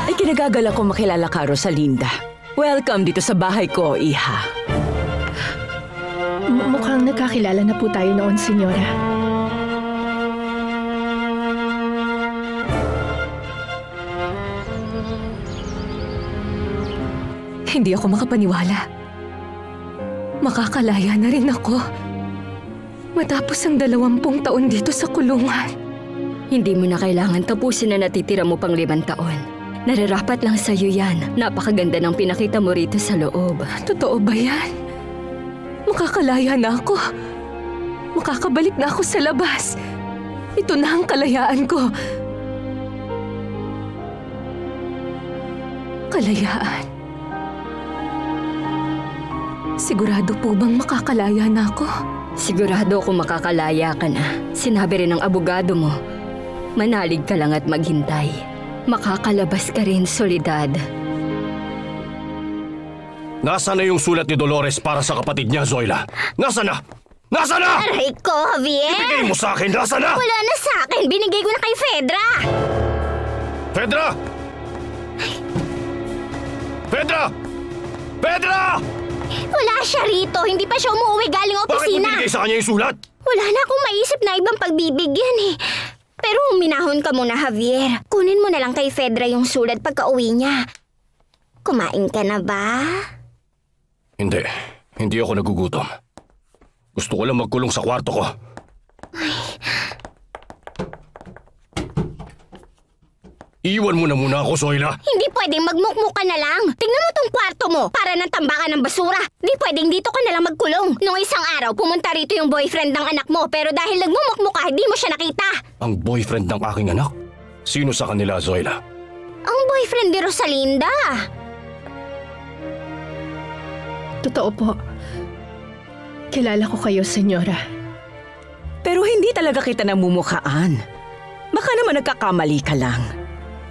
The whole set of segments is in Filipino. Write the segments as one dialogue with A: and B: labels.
A: Ay kinagagala ko makilala ka, Rosalinda. Welcome dito sa bahay ko, Iha.
B: Mukhang nagkakilala na po tayo noon, Senyora.
C: Hindi ako makapaniwala. Makakalaya na rin ako. Matapos ang 20 taon dito sa kulungan.
D: Hindi mo na kailangan tapusin na natitira mo pang 5 taon. Nararapat lang sa'yo yan. Napakaganda ng pinakita mo rito sa loob.
C: Totoo ba yan? Makakalaya na ako. Makakabalik na ako sa labas. Ito na ang kalayaan ko. Kalayaan. Sigurado po bang makakalaya na ako?
D: Sigurado kung makakalaya ka na. Sinabi rin ng abogado mo, manalig ka lang at maghintay. Makakalabas ka rin, Soledad.
E: Nasaan na yung sulat ni Dolores para sa kapatid niya, Zoila? Nasaan na? Nasaan na?
F: Aray ko, Javier!
E: Ibigay mo sa akin! Nasaan na?
F: Wala na sa akin! Binigay ko na kay Fedra!
E: Fedra! Fedra! Fedra!
F: Wala siya rito. Hindi pa siya umuwi galing
E: Bakit mo
F: opisina.
E: binigay sa kanya yung sulat?
F: Wala na akong maisip na ibang pagbibigyan eh. Pero huminahon ka muna, Javier. Kunin mo na lang kay Fedra yung sulat pagka uwi niya. Kumain ka na ba?
E: Hindi. Hindi ako nagugutom. Gusto ko lang magkulong sa kwarto ko. Iwan mo na muna ako, Zoila.
F: Hindi pwedeng magmukmuk ka na lang. Tingnan mo tong kwarto mo. Para ng tambakan ng basura. Hindi pwedeng dito ka na lang magkulong. Nung isang araw, pumunta rito yung boyfriend ng anak mo. Pero dahil nagmumukmuk ka, hindi mo siya nakita.
E: Ang boyfriend ng aking anak? Sino sa kanila, Zoila?
F: Ang boyfriend ni Rosalinda.
B: Totoo po. Kilala ko kayo, Senyora.
A: Pero hindi talaga kita namumukhaan. Baka naman nagkakamali ka lang.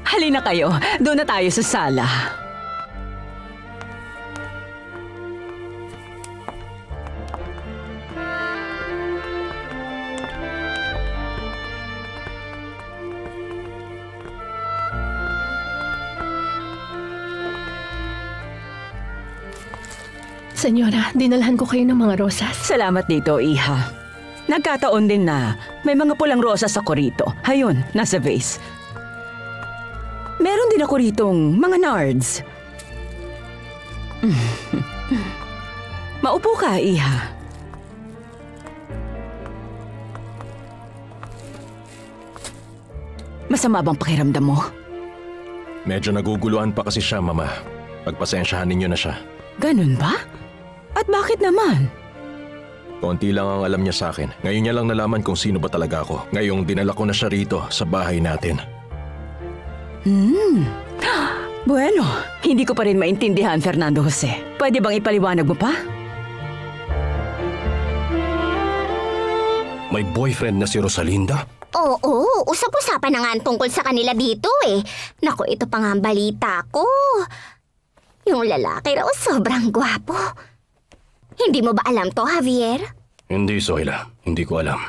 A: Halina kayo, doon na tayo sa sala.
B: Senyora, dinalhan ko kayo ng mga rosas.
A: Salamat dito, Iha. Nagkataon din na may mga pulang rosas ako rito. Hayun, nasa vase. Meron din ako ritong mga nards. Maupo ka, Iha. Masama bang pakiramdam mo?
G: Medyo naguguluhan pa kasi siya, Mama. Pagpasensyahan ninyo na siya.
A: Ganun ba? At bakit naman?
G: Konti lang ang alam niya sa akin. Ngayon niya lang nalaman kung sino ba talaga ako. Ngayong dinala ko na siya rito sa bahay natin.
A: Bueno, hindi ko pa rin maintindihan, Fernando Jose. Pwede bang ipaliwanag mo pa?
E: May boyfriend na si Rosalinda?
F: Oo, usap-usapan na nga ang tungkol sa kanila dito eh. Naku, ito pa nga ang balita ko. Yung lalaki raw sobrang gwapo. Hindi mo ba alam to, Javier?
E: Hindi, Zoila. Hindi ko alam.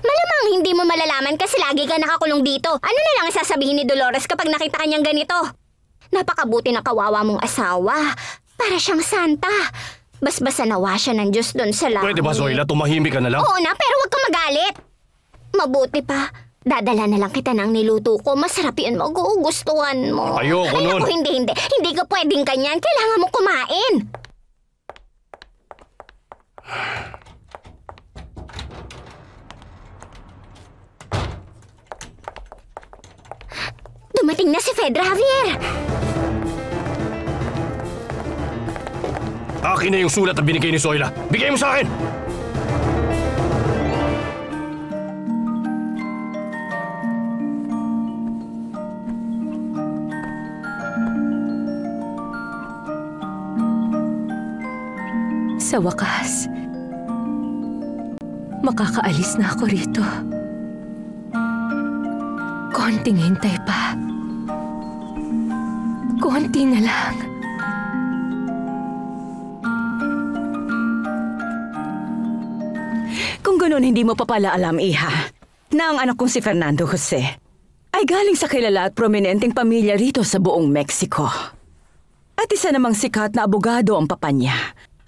F: Malamang hindi mo malalaman kasi lagi ka nakakulong dito. Ano na lang ang sasabihin ni Dolores kapag nakita kanyang ganito? Napakabuti na kawawa mong asawa. Para siyang santa. Basbasa nawa siya ng Diyos doon sa langit.
E: Pwede ba, Zoila? Tumahimik ka na lang?
F: Oo na, pero huwag kang magalit. Mabuti pa. Dadala na lang kita ng niluto ko. Masarap yun, magugustuhan mo.
E: Ayoko nun.
F: Ay, hindi. Hindi ka pwedeng kanyan. Kailangan mo kumain. Dumating na si Fedra, Javier.
E: Akin na yung sulat na binigay ni Zoila. Bigay mo sa akin!
C: Sa wakas, makakaalis na ako rito. Konting hintay pa. Konti na lang.
A: Kung ganun, hindi mo pa pala alam, Iha, na ang anak kong si Fernando Jose ay ay galing sa kilala at prominenteng pamilya rito sa buong Mexico. At isa namang sikat na abogado ang papa niya.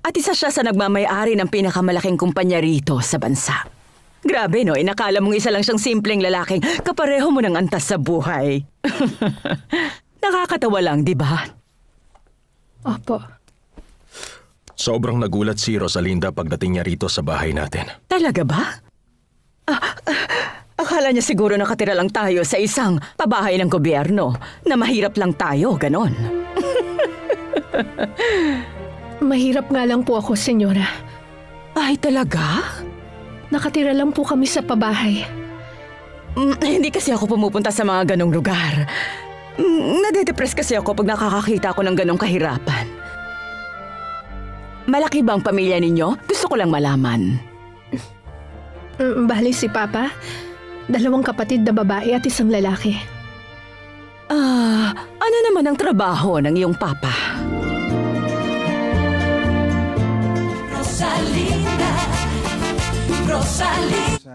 A: At isa siya sa nagmamay-ari ng pinakamalaking kumpanya rito sa bansa. Grabe no, inakala mong isa lang siyang simpleng lalaking kapareho mo ng antas sa buhay. Nakakatawa lang, di ba?
B: Opo.
G: Sobrang nagulat si Rosalinda pagdating niya rito sa bahay natin.
A: Talaga ba? Akala niya siguro nakatira lang tayo sa isang pabahay ng gobyerno na mahirap lang tayo, ganon.
B: Mahirap nga lang po ako, senyora.
A: Ay, talaga?
B: Nakatira lang po kami sa pabahay.
A: Hindi kasi ako pumupunta sa mga ganong lugar. Nade-depress kasi ako pag nakakakita ako ng ganong kahirapan. Malaki ba ang pamilya ninyo? Gusto ko lang malaman.
B: Bali si Papa, 2 kapatid na babae at 1 lalaki.
A: Ano naman ang trabaho ng iyong papa?
H: Rosalinda, Rosalinda.